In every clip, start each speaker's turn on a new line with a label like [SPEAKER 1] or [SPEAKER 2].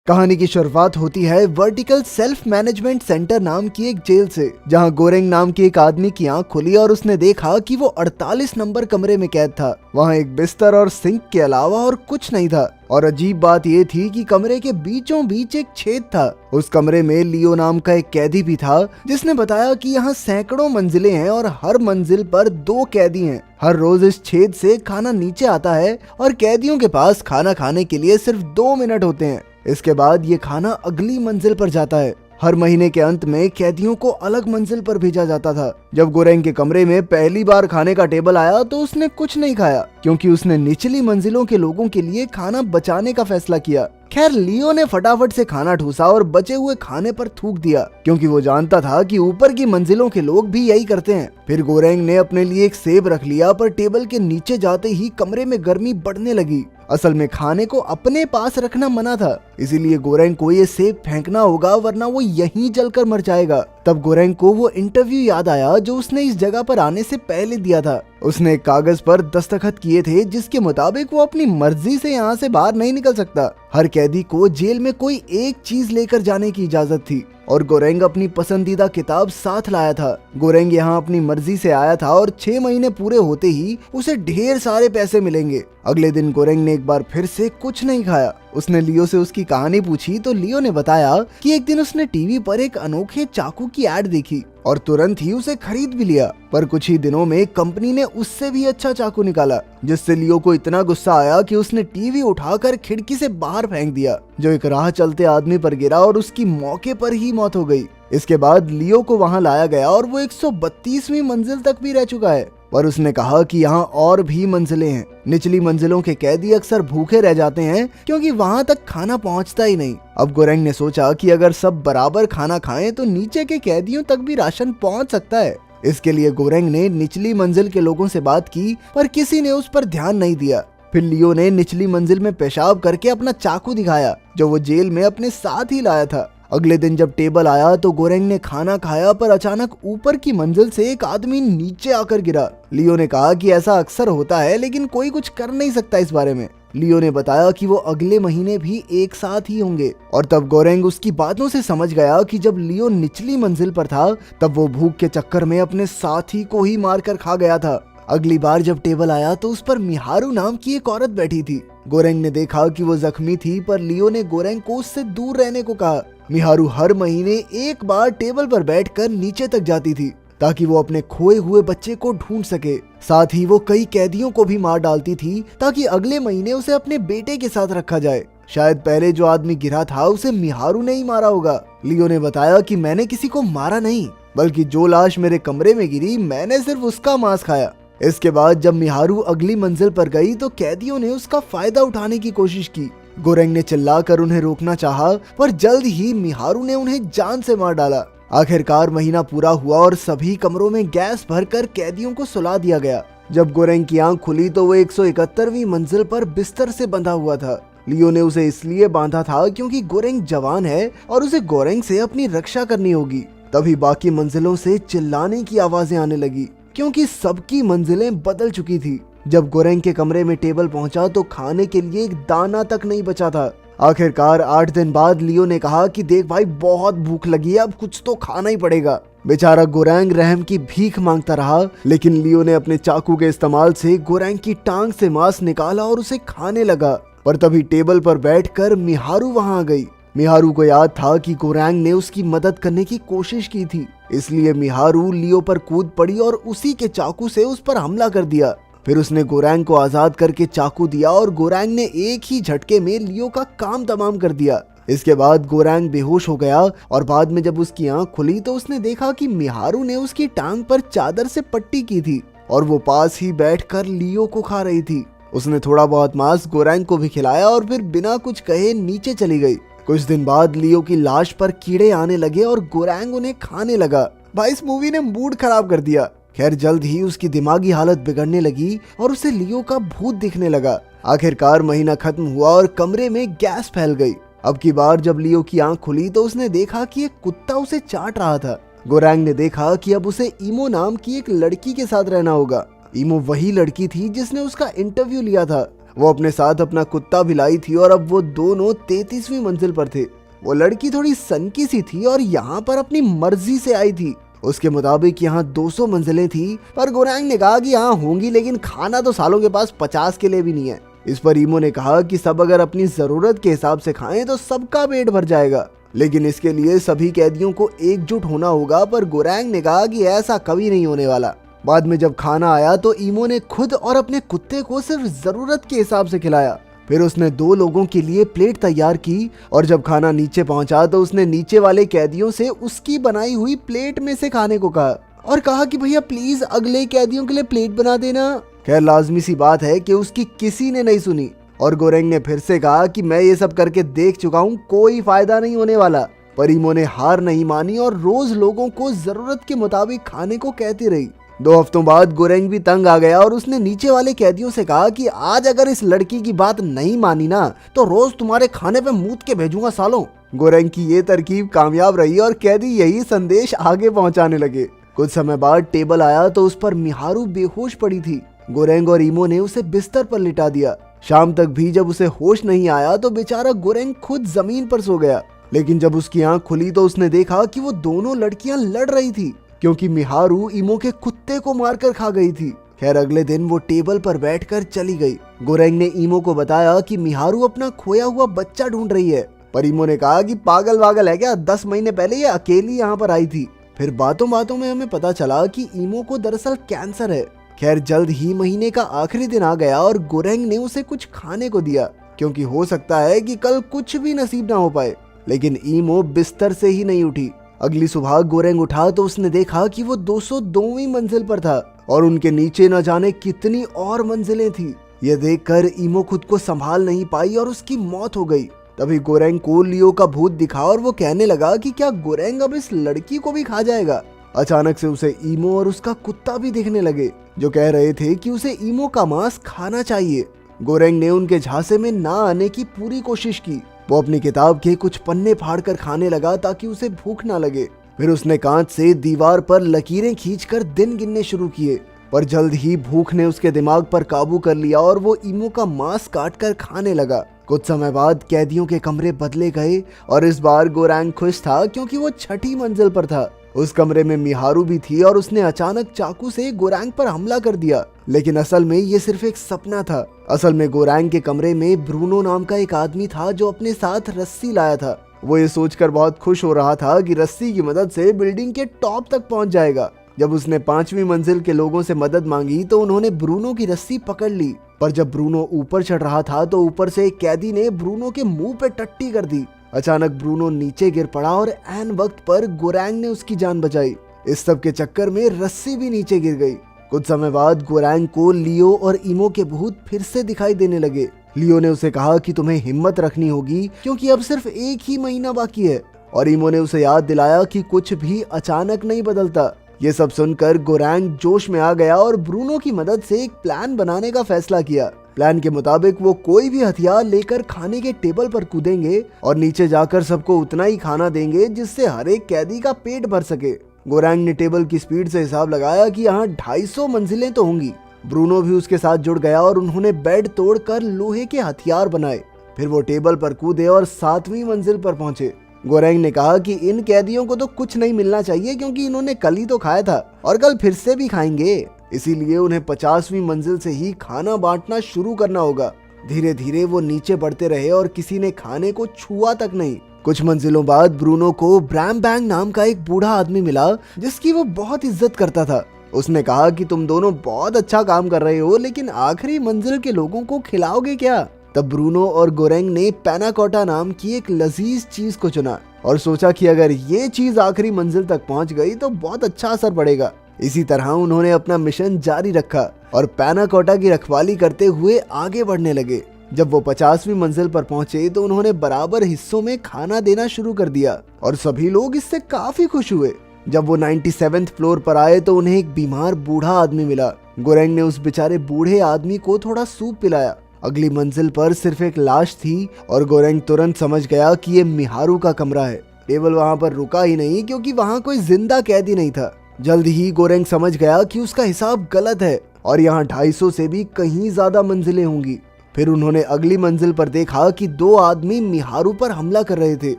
[SPEAKER 1] कहानी की शुरुआत होती है वर्टिकल सेल्फ मैनेजमेंट सेंटर नाम की एक जेल से, जहां गोरेंग नाम के एक आदमी की आंख खुली और उसने देखा कि वो 48 नंबर कमरे में कैद था। वहां एक बिस्तर और सिंक के अलावा और कुछ नहीं था। और अजीब बात ये थी कि कमरे के बीचों बीच एक छेद था। उस कमरे में लियो नाम का एक कैदी भी था, जिसने बताया कि यहाँ सैकड़ों मंजिलें हैं और हर मंजिल पर 2 कैदी हैं। हर रोज इस छेद से खाना नीचे आता है और कैदियों के पास खाना खाने के लिए सिर्फ 2 मिनट होते हैं। इसके बाद ये खाना अगली मंजिल पर जाता है। हर महीने के अंत में कैदियों को अलग मंजिल पर भेजा जाता था। जब गोरेंग के कमरे में पहली बार खाने का टेबल आया तो उसने कुछ नहीं खाया, क्योंकि उसने निचली मंजिलों के लोगों के लिए खाना बचाने का फैसला किया। खैर, लियो ने फटाफट से खाना ठूसा और बचे हुए खाने पर थूक दिया, क्योंकि वो जानता था कि ऊपर की मंजिलों के लोग भी यही करते हैं। फिर गोरेंग ने अपने लिए एक सेब रख लिया, पर टेबल के नीचे जाते ही कमरे में गर्मी बढ़ने लगी। असल में खाने को अपने पास रखना मना था, इसीलिए गोरेंग को ये सेब फेंकना होगा, वरना वो यहीं जलकर मर जाएगा। तब गोरेंग को वो इंटरव्यू याद आया जो उसने इस जगह पर आने से पहले दिया था। उसने एक कागज पर दस्तखत किए थे, जिसके मुताबिक वो अपनी मर्जी से यहाँ से बाहर नहीं निकल सकता। हर कैदी को जेल में कोई एक चीज लेकर जाने की इजाजत थी, और गोरेंग अपनी पसंदीदा किताब साथ लाया था। गोरेंग यहाँ अपनी मर्जी से आया था और 6 महीने पूरे होते ही उसे ढेर सारे पैसे मिलेंगे। अगले दिन गोरेंग ने एक बार फिर से कुछ नहीं खाया। उसने लियो से उसकी कहानी पूछी तो लियो ने बताया कि एक दिन उसने टीवी पर एक अनोखे चाकू की एड देखी और तुरंत ही उसे खरीद भी लिया। पर कुछ ही दिनों में कंपनी ने उससे भी अच्छा चाकू निकाला, जिससे लियो को इतना गुस्सा आया कि उसने टीवी उठाकर खिड़की से बाहर फेंक दिया, जो एक राह चलते आदमी पर गिरा और उसकी मौके पर ही मौत हो गई। इसके बाद लियो को वहां लाया गया और वो 132वीं मंजिल तक भी रह चुका है। पर उसने कहा कि यहाँ और भी मंजिलें हैं। निचली मंजिलों के कैदी अक्सर भूखे रह जाते हैं, क्योंकि वहाँ तक खाना पहुँचता ही नहीं। अब गोरेंग ने सोचा कि अगर सब बराबर खाना खाएं तो नीचे के कैदियों तक भी राशन पहुँच सकता है। इसके लिए गोरेंग ने निचली मंजिल के लोगों से बात की, पर किसी ने उस पर ध्यान नहीं दिया। फिर लियो ने निचली मंजिल में पेशाब करके अपना चाकू दिखाया, जो वो जेल में अपने साथ ही लाया था। अगले दिन जब टेबल आया तो गोरेंग ने खाना खाया, पर अचानक ऊपर की मंजिल से एक आदमी नीचे आकर गिरा। लियो ने कहा कि ऐसा अक्सर होता है, लेकिन कोई कुछ कर नहीं सकता इस बारे में। लियो ने बताया कि वो अगले महीने भी एक साथ ही होंगे। और तब गोरेंग उसकी बातों से समझ गया कि जब लियो निचली मंजिल पर था, तब वो भूख के चक्कर में अपने साथी को ही मारकर खा गया था। अगली बार जब टेबल आया तो उस पर मिहारू नाम की एक औरत बैठी थी। गोरेंग ने देखा कि वो जख्मी थी, पर लियो ने गोरेंग को उससे दूर रहने को कहा। मिहारू हर महीने एक बार टेबल पर बैठकर नीचे तक जाती थी, ताकि वो अपने खोए हुए बच्चे को ढूंढ सके। साथ ही वो कई कैदियों को भी मार डालती थी, ताकि अगले महीने उसे अपने बेटे के साथ रखा जाए। शायद पहले जो आदमी गिरा था उसे मिहारू ने ही मारा होगा। लियो ने बताया कि मैंने किसी को मारा नहीं, बल्कि जो लाश मेरे कमरे में गिरी, मैंने सिर्फ उसका मांस खाया। इसके बाद जब मिहारू अगली मंजिल पर गई तो कैदियों ने उसका फायदा उठाने की कोशिश की। गोरेंग ने चिल्लाकर उन्हें रोकना चाहा, पर जल्द ही मिहारू ने उन्हें जान से मार डाला। आखिरकार महीना पूरा हुआ और सभी कमरों में गैस भरकर कैदियों को सुला दिया गया। जब गोरेंग की आंख खुली तो वो 171वीं मंजिल पर बिस्तर से बंधा हुआ था। लियो ने उसे इसलिए बांधा था क्योंकि गोरेंग जवान है और उसे गोरेंग से अपनी रक्षा करनी होगी। तभी बाकी मंजिलों से चिल्लाने की आवाजें आने लगी, क्योंकि सबकी मंजिलें बदल चुकी थी। जब गोरेंग के कमरे में टेबल पहुंचा तो खाने के लिए एक दाना तक नहीं बचा था। आखिरकार 8 दिन बाद लियो ने कहा कि देख भाई, बहुत भूख लगी है, अब कुछ तो खाना ही पड़ेगा। बेचारा गोरेंग रहम की भीख मांगता रहा, लेकिन लियो ने अपने चाकू के इस्तेमाल से गोरेंग की टांग से मांस निकाला और उसे खाने लगा। पर तभी टेबल पर बैठकर मिहारू वहां आ गई। मिहारू को याद था कि गोरेंग ने उसकी मदद करने की कोशिश की थी, इसलिए मिहारू लियो पर कूद पड़ी और उसी के चाकू से उस पर हमला कर दिया। फिर उसने गोरेंग को आजाद करके चाकू दिया और गोरेंग ने एक ही झटके में लियो का काम तमाम कर दिया। इसके बाद गोरेंग बेहोश हो गया और बाद में जब उसकी आंख खुली तो उसने देखा कि मिहारू ने उसकी टांग पर चादर से पट्टी की थी और वो पास ही बैठकर लियो को खा रही थी। उसने थोड़ा बहुत मांस गोरेंग को भी खिलाया और फिर बिना कुछ कहे नीचे चली गई। कुछ दिन बाद लियो की लाश पर कीड़े आने लगे और गोरेंग उन्हें खाने लगा। भाई, इस मूवी ने मूड खराब कर दिया। खैर, जल्द ही उसकी दिमागी हालत बिगड़ने लगी और उसे लियो का भूत दिखने लगा। आखिरकार महीना खत्म हुआ और कमरे में गैस फैल गई। अब की बार जब लियो की आंख खुली तो उसने देखा कि एक कुत्ता उसे चाट रहा था। गोरेंग ने देखा कि अब उसे इमो नाम की एक लड़की के साथ रहना होगा। इमो वही लड़की थी जिसने उसका इंटरव्यू लिया था। वो अपने साथ अपना कुत्ता भी लाई थी और अब वो दोनों 33वीं मंजिल पर थे। वो लड़की थोड़ी सनकी सी थी और यहाँ पर अपनी मर्जी से आई थी। उसके मुताबिक यहाँ 200 मंजिलें थी, पर गोरैंग ने कहा कि हाँ होंगी, लेकिन खाना तो सालों के पास 50 के लिए भी नहीं है। इस पर ईमो ने कहा कि सब अगर अपनी जरूरत के हिसाब से खाएं तो सबका पेट भर जाएगा, लेकिन इसके लिए सभी कैदियों को एकजुट होना होगा। पर गोरैंग ने कहा कि ऐसा कभी नहीं होने वाला। बाद में जब खाना आया तो ईमो ने खुद और अपने कुत्ते को सिर्फ जरूरत के हिसाब से खिलाया। फिर उसने 2 लोगों के लिए प्लेट तैयार की और जब खाना नीचे पहुंचा तो उसने नीचे वाले कैदियों से उसकी बनाई हुई प्लेट में से खाने को कहा और कहा कि भैया प्लीज अगले कैदियों के लिए प्लेट बना देना। खैर लाजमी सी बात है कि उसकी किसी ने नहीं सुनी और गोरेंग ने फिर से कहा कि मैं ये सब करके देख चुका हूँ, कोई फायदा नहीं होने वाला। पर ईमो ने हार नहीं मानी और रोज लोगों को जरूरत के मुताबिक खाने को कहती रही। 2 हफ्तों बाद गोरेंग भी तंग आ गया और उसने नीचे वाले कैदियों से कहा कि आज अगर इस लड़की की बात नहीं मानी ना तो रोज तुम्हारे खाने पे मूत के भेजूंगा सालों। गोरेंग की ये तरकीब कामयाब रही और कैदी यही संदेश आगे पहुंचाने लगे। कुछ समय बाद टेबल आया तो उस पर मिहारू बेहोश पड़ी थी। गोरेंग और ईमो ने उसे बिस्तर पर लिटा दिया। शाम तक भी जब उसे होश नहीं आया तो बेचारा गोरेंग खुद जमीन पर सो गया, लेकिन जब उसकी आंख खुली तो उसने देखा कि वो दोनों लड़कियां लड़ रही थी, क्योंकि मिहारू ईमो के कुत्ते को मारकर खा गई थी। खैर अगले दिन वो टेबल पर बैठकर चली गई। गोरेंग ने ईमो को बताया कि मिहारू अपना खोया हुआ बच्चा ढूंढ रही है, पर ईमो ने कहा कि पागल वागल है क्या, 10 महीने पहले ये अकेली यहाँ पर आई थी। फिर बातों बातों में हमें पता चला कि ईमो को दरअसल कैंसर है। खैर जल्द ही महीने का आखिरी दिन आ गया और गोरेंग ने उसे कुछ खाने को दिया, क्योंकि हो सकता है कि कल कुछ भी नसीब ना हो पाए। लेकिन ईमो बिस्तर से ही नहीं उठी। अगली सुबह गोरेंग उठा तो उसने देखा कि वो 202वीं मंजिल पर था और उनके नीचे न जाने कितनी और मंजिलें थी। यह देखकर ईमो खुद को संभाल नहीं पाई और उसकी मौत हो गई। तभी गोरेंग को लियो का भूत दिखा और वो कहने लगा कि क्या गोरेंग अब इस लड़की को भी खा जाएगा। अचानक से उसे ईमो और उसका कुत्ता भी दिखने लगे, जो कह रहे थे कि उसे ईमो का मांस खाना चाहिए। गोरेंग ने उनके झांसे में ना आने की पूरी कोशिश की। वो अपनी किताब के कुछ पन्ने फाड़कर खाने लगा ताकि उसे भूख ना लगे। फिर उसने कांच से दीवार पर लकीरें खींचकर दिन गिनने शुरू किए, पर जल्द ही भूख ने उसके दिमाग पर काबू कर लिया और वो ईमो का मांस काटकर खाने लगा। कुछ समय बाद कैदियों के कमरे बदले गए और इस बार गोरेंग खुश था, क्योंकि वो 6ठी मंजिल पर था। उस कमरे में मिहारू भी थी और उसने अचानक चाकू से गोरेंग पर हमला कर दिया, लेकिन असल में ये सिर्फ एक सपना था। असल में गोरेंग के कमरे में ब्रूनो नाम का एक आदमी था जो अपने साथ रस्सी लाया था। वो ये सोचकर बहुत खुश हो रहा था कि रस्सी की मदद से बिल्डिंग के टॉप तक पहुंच जाएगा। जब उसने 5वीं मंजिल के लोगों से मदद मांगी तो उन्होंने ब्रूनो की रस्सी पकड़ ली, पर जब ब्रूनो ऊपर चढ़ रहा था तो ऊपर से एक कैदी ने ब्रूनो के मुंह पे टट्टी कर दी। अचानक ब्रूनो नीचे गिर पड़ा और ऐन वक्त पर गोरेंग ने उसकी जान बचाई। इस सब के चक्कर में रस्सी भी नीचे गिर गई। कुछ समय बाद गोरेंग को लियो और ईमो के भूत फिर से दिखाई देने लगे। लियो ने उसे कहा कि तुम्हें हिम्मत रखनी होगी, क्योंकि अब सिर्फ 1 ही महीना बाकी है। और ईमो ने उसे याद दिलाया कि कुछ भी अचानक नहीं बदलता। ये सब सुनकर गोरेंग जोश में आ गया और ब्रूनो की मदद से एक प्लान बनाने का फैसला किया। प्लान के मुताबिक वो कोई भी हथियार लेकर खाने के टेबल पर कूदेंगे और नीचे जाकर सबको उतना ही खाना देंगे जिससे हर एक कैदी का पेट भर सके। गोरेंग ने टेबल की स्पीड से हिसाब लगाया कि यहाँ 250 मंजिलें तो होंगी। ब्रूनो भी उसके साथ जुड़ गया और उन्होंने बेड तोड़कर लोहे के हथियार बनाए। फिर वो टेबल पर कूदे और 7वीं मंजिल पर पहुंचे। गोरेंग ने कहा कि इन कैदियों को तो कुछ नहीं मिलना चाहिए, क्योंकि इन्होंने कल ही तो खाया था और कल फिर से भी खाएंगे, इसीलिए उन्हें 50वीं मंजिल से ही खाना बांटना शुरू करना होगा। धीरे धीरे वो नीचे बढ़ते रहे और किसी ने खाने को छुआ तक नहीं। कुछ मंजिलों बाद ब्रूनो को ब्रैम बैंग नाम का एक बूढ़ा आदमी मिला, जिसकी वो बहुत इज्जत करता था। उसने कहा कि तुम दोनों बहुत अच्छा काम कर रहे हो, लेकिन आखिरी मंजिल के लोगों को खिलाओगे क्या? तब ब्रूनो और गोरेंग ने पैनाकोटा नाम की एक लजीज चीज को चुना और सोचा कि अगर ये चीज आखिरी मंजिल तक पहुंच गई तो बहुत अच्छा असर पड़ेगा। इसी तरह उन्होंने अपना मिशन जारी रखा और पैनाकोटा की रखवाली करते हुए आगे बढ़ने लगे। जब वो 50वीं मंजिल पर पहुंचे तो उन्होंने बराबर हिस्सों में खाना देना शुरू कर दिया और सभी लोग इससे काफी खुश हुए। जब वो 97वें फ्लोर पर आए तो उन्हें एक बीमार बूढ़ा आदमी मिला। गोरेंग ने उस बेचारे बूढ़े आदमी को थोड़ा सूप पिलाया। अगली मंजिल पर सिर्फ एक लाश थी और गोरेंग तुरंत समझ गया कि ये मिहारू का कमरा है। टेबल वहां पर रुका ही नहीं, क्योंकि वहां कोई जिंदा कैदी नहीं था। जल्द ही गोरेंग समझ गया कि उसका हिसाब गलत है और यहाँ 250 से भी कहीं ज्यादा मंजिलें होंगी। फिर उन्होंने अगली मंजिल पर देखा कि 2 आदमी मिहारू पर हमला कर रहे थे।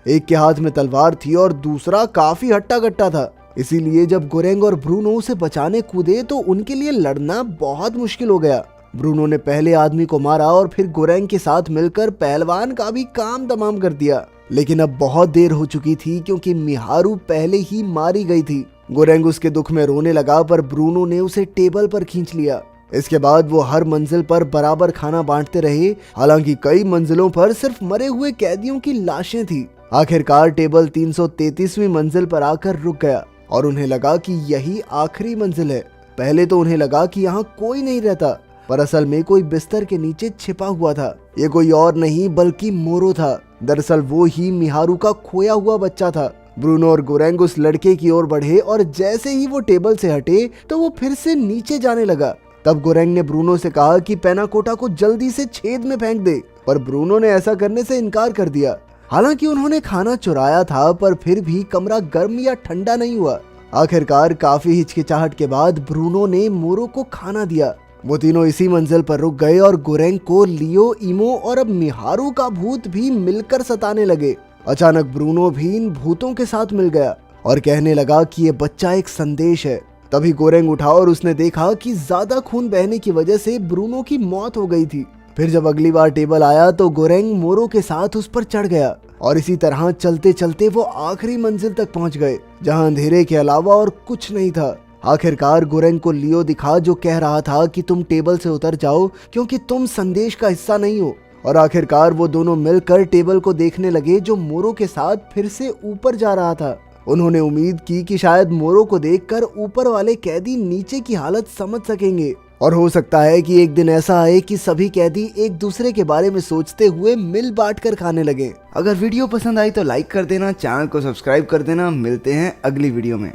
[SPEAKER 1] एक के हाथ में तलवार थी और दूसरा काफी हट्टा कट्टा था। इसीलिए जब गोरेंग और ब्रूनो उसे बचाने कूदे तो उनके लिए लड़ना बहुत मुश्किल हो गया। ब्रूनो ने पहले आदमी को मारा और फिर गोरेंग के साथ मिलकर पहलवान का भी काम तमाम कर दिया। लेकिन अब बहुत देर हो चुकी थी क्योंकि मिहारू पहले ही मारी गई थी। गोरेंग उसके दुख में रोने लगा पर ब्रूनो ने उसे टेबल पर खींच लिया। इसके बाद वो हर मंजिल पर बराबर खाना बांटते रहे। हालांकि कई मंजिलों पर सिर्फ मरे हुए कैदियों की लाशें थी। आखिरकार टेबल 333वीं मंजिल पर आकर रुक गया और उन्हें लगा कि यही आखिरी मंजिल है। पहले तो उन्हें लगा कि यहाँ कोई नहीं रहता, पर असल में कोई बिस्तर के नीचे छिपा हुआ था। ये कोई और नहीं बल्कि मोरो था। दरअसल वो ही मिहारू का खोया हुआ बच्चा था। ब्रूनो और गोरेंग उस लड़के की ओर बढ़े और जैसे ही वो टेबल से हटे तो वो फिर से नीचे जाने लगा। तब गोरेंग ने ब्रूनो से कहा कि पेनाकोटा को जल्दी से छेद में फेंक दे, पर ब्रूनो ने ऐसा करने से इनकार कर दिया। हालांकि उन्होंने खाना चुराया था, पर फिर भी कमरा गर्म या ठंडा नहीं हुआ। आखिरकार काफी हिचकिचाहट के बाद ब्रूनो ने मोरो को खाना दिया। वो तीनों इसी मंजिल पर रुक गए और गोरेंग को लियो, इमो और अब मिहारू का भूत भी मिलकर सताने लगे। अचानक ब्रूनो भी इन भूतों के साथ मिल गया और कहने लगा कि ये बच्चा एक संदेश है। तभी गोरेंग उठा और उसने देखा कि ज्यादा खून बहने की वजह से ब्रूनो की मौत हो गई थी। फिर जब अगली बार टेबल आया तो गोरेंग मोरो के साथ उस पर चढ़ गया और इसी तरह चलते चलते वो आखिरी मंजिल तक पहुंच गए, जहां अंधेरे के अलावा और कुछ नहीं था। आखिरकार गोरेंग को लियो दिखा, जो कह रहा था कि तुम टेबल से उतर जाओ क्योंकि तुम संदेश का हिस्सा नहीं हो। और आखिरकार वो दोनों मिलकर टेबल को देखने लगे, जो मोरो के साथ फिर से ऊपर जा रहा था। उन्होंने उम्मीद की कि शायद मोरो को देखकर ऊपर वाले कैदी नीचे की हालत समझ सकेंगे और हो सकता है कि एक दिन ऐसा आए कि सभी कैदी एक दूसरे के बारे में सोचते हुए मिल बांट कर खाने लगे। अगर वीडियो पसंद आई तो लाइक कर देना, चैनल को सब्सक्राइब कर देना। मिलते हैं अगली वीडियो में।